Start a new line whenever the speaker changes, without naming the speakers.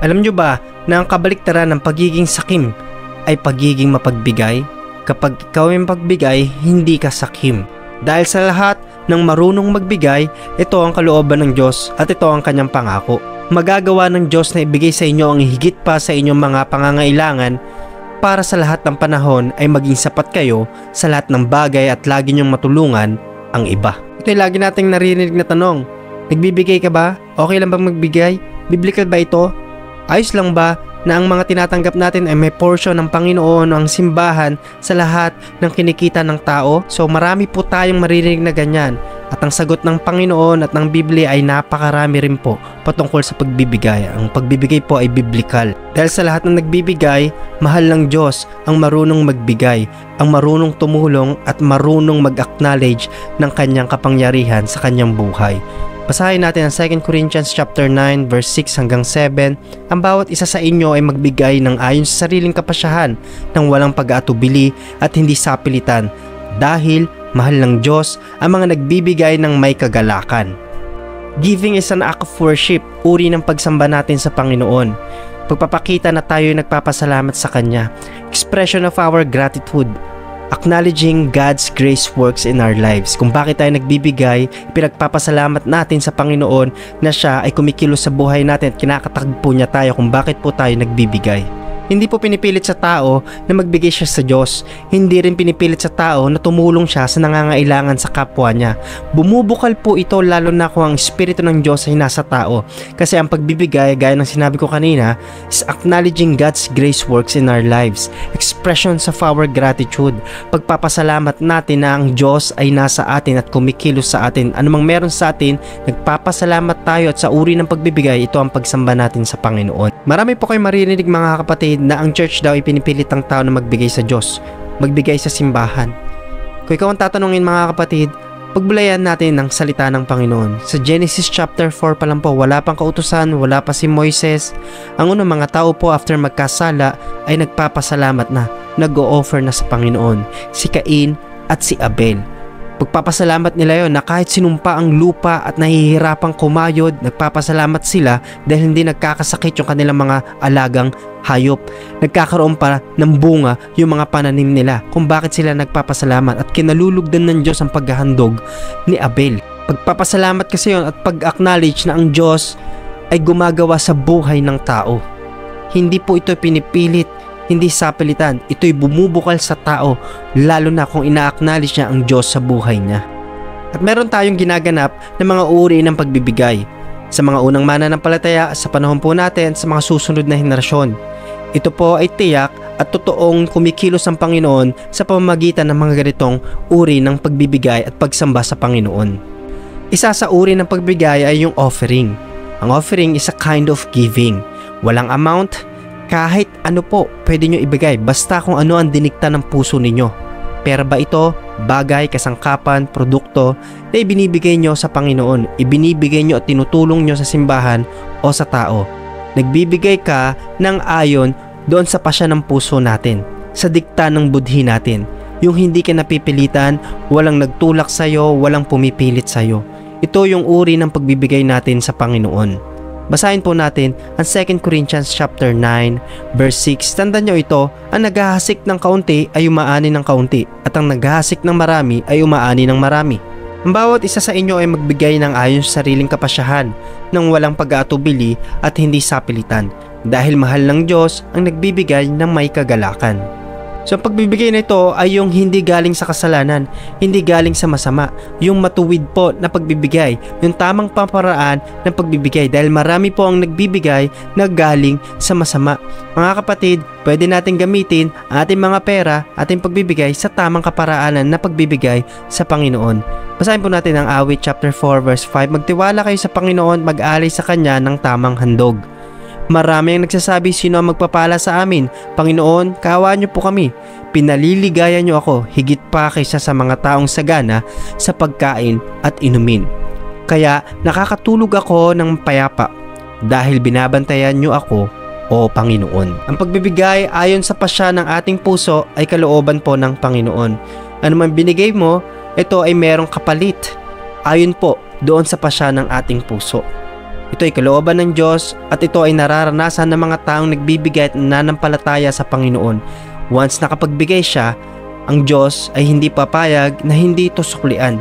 Alam nyo ba na ang kabaliktaran ng pagiging sakim ay pagiging mapagbigay? Kapag ikaw ay mapagbigay, hindi ka sakim. Dahil sa lahat ng marunong magbigay, ito ang kalooban ng Diyos at ito ang kanyang pangako. Magagawa ng Diyos na ibigay sa inyo ang higit pa sa inyong mga pangangailangan para sa lahat ng panahon ay maging sapat kayo sa lahat ng bagay at lagi niyong matulungan ang iba. Ito ay lagi nating naririnig na tanong. Nagbibigay ka ba? Okay lang bang magbigay? Biblical ba ito? Ayos lang ba na ang mga tinatanggap natin ay may portion ng Panginoon o ang simbahan sa lahat ng kinikita ng tao? So marami po tayong maririnig na ganyan. At ang sagot ng Panginoon at ng Biblia ay napakarami rin po patungkol sa pagbibigay. Ang pagbibigay po ay biblical. Dahil sa lahat ng nagbibigay, mahal ng Diyos ang marunong magbigay, ang marunong tumulong at marunong mag-acknowledge ng kanyang kapangyarihan sa kanyang buhay. Basahin natin ang 2 Corinthians chapter 9 verse 6 hanggang 7. Ang bawat isa sa inyo ay magbigay ng ayon sa sariling kapasyahan ng walang pag-aatubili at hindi sapilitan, dahil mahal ng Diyos ang mga nagbibigay ng may kagalakan. Giving is an act of worship, uri ng pagsamba natin sa Panginoon. Pagpapakita na tayo ay nagpapasalamat sa Kanya. Expression of our gratitude. Acknowledging God's grace works in our lives. Kung bakit tayo nagbibigay, pinagpapasalamat natin sa Panginoon na Siya ay kumikilos sa buhay natin at kinakatagpo niya tayo kung bakit po tayo nagbibigay. Hindi po pinipilit sa tao na magbigay siya sa Diyos. Hindi rin pinipilit sa tao na tumulong siya sa nangangailangan sa kapwa niya. Bumubukal po ito lalo na kung ang Espiritu ng Diyos ay nasa tao. Kasi ang pagbibigay, gaya ng sinabi ko kanina, is acknowledging God's grace works in our lives. Expressions of our gratitude. Pagpapasalamat natin na ang Diyos ay nasa atin at kumikilos sa atin. Anumang meron sa atin, nagpapasalamat tayo at sa uri ng pagbibigay, ito ang pagsamba natin sa Panginoon. Marami po kayong maririnig mga kapatid na ang church daw ay pinipilit ang tao na magbigay sa Diyos, magbigay sa simbahan. Kung ikaw ang tatanungin mga kapatid, pagbulayan natin ang salita ng Panginoon. Sa Genesis chapter 4 pa lang po, wala pang kautusan, wala pa si Moises. Ang unang mga tao po after magkasala ay nagpapasalamat na, nag-o-offer na sa Panginoon. Si Cain at si Abel. Pagpapasalamat nila yon na kahit sinumpa ang lupa at nahihirapang kumayod, nagpapasalamat sila dahil hindi nagkakasakit yung kanilang mga alagang hayop. Nagkakaroon pa ng bunga yung mga pananim nila kung bakit sila nagpapasalamat at kinalulugdan ng Diyos ang paghahandog ni Abel. Pagpapasalamat kasi yon at pag-acknowledge na ang Diyos ay gumagawa sa buhay ng tao. Hindi po ito pinipilit, hindi sapilitan, ito'y bumubukal sa tao, lalo na kung ina-acknowledge niya ang Diyos sa buhay niya. At meron tayong ginaganap na mga uri ng pagbibigay sa mga unang mananampalataya, sa panahon po natin, sa mga susunod na henerasyon. Ito po ay tiyak at totoong kumikilos ang Panginoon sa pamamagitan ng mga ganitong uri ng pagbibigay at pagsamba sa Panginoon. Isa sa uri ng pagbibigay ay yung offering. Ang offering is a kind of giving. Walang amount, kahit ano po pwede nyo ibigay basta kung ano ang dinikta ng puso ninyo. Pera ba ito, bagay, kasangkapan, produkto na ibinibigay nyo sa Panginoon, ibinibigay nyo at tinutulong nyo sa simbahan o sa tao. Nagbibigay ka ng ayon doon sa pasya ng puso natin, sa dikta ng budhi natin. Yung hindi ka napipilitan, walang nagtulak sa'yo, walang pumipilit sa'yo. Ito yung uri ng pagbibigay natin sa Panginoon. Basahin po natin ang 2 Corinthians chapter 9 verse 6. Tandaan nyo ito, ang naghahasik ng kaunti ay umaani ng kaunti at ang naghahasik ng marami ay umaani ng marami. Ang bawat isa sa inyo ay magbigay ng ayon sa sariling kapasyahan ng walang pag-aatubili at hindi sapilitan, dahil mahal ng Diyos ang nagbibigay ng may kagalakan. So ang pagbibigay na ito ay yung hindi galing sa kasalanan, hindi galing sa masama, yung matuwid po na pagbibigay, yung tamang paparaan ng pagbibigay, dahil marami po ang nagbibigay na galing sa masama. Mga kapatid, pwede natin gamitin ang ating mga pera, ating pagbibigay sa tamang kaparaanan na pagbibigay sa Panginoon. Basahin po natin ang Awit chapter 4 verse 5. Magtiwala kayo sa Panginoon, mag-alay sa Kanya ng tamang handog. Marami ang nagsasabi, sino ang magpapala sa amin? Panginoon, kaawaan niyo po kami. Pinaliligaya niyo ako higit pa kaysa sa mga taong sagana sa pagkain at inumin. Kaya nakakatulog ako ng payapa dahil binabantayan niyo ako, o Panginoon. Ang pagbibigay ayon sa pasya ng ating puso ay kalooban po ng Panginoon. Ano man binigay mo, ito ay merong kapalit ayon po doon sa pasya ng ating puso. Ito ay kalooban ng Diyos at ito ay nararanasan ng mga taong nagbibigay at nananampalataya sa Panginoon. Once nakapagbigay siya, ang Diyos ay hindi papayag na hindi ito suklian.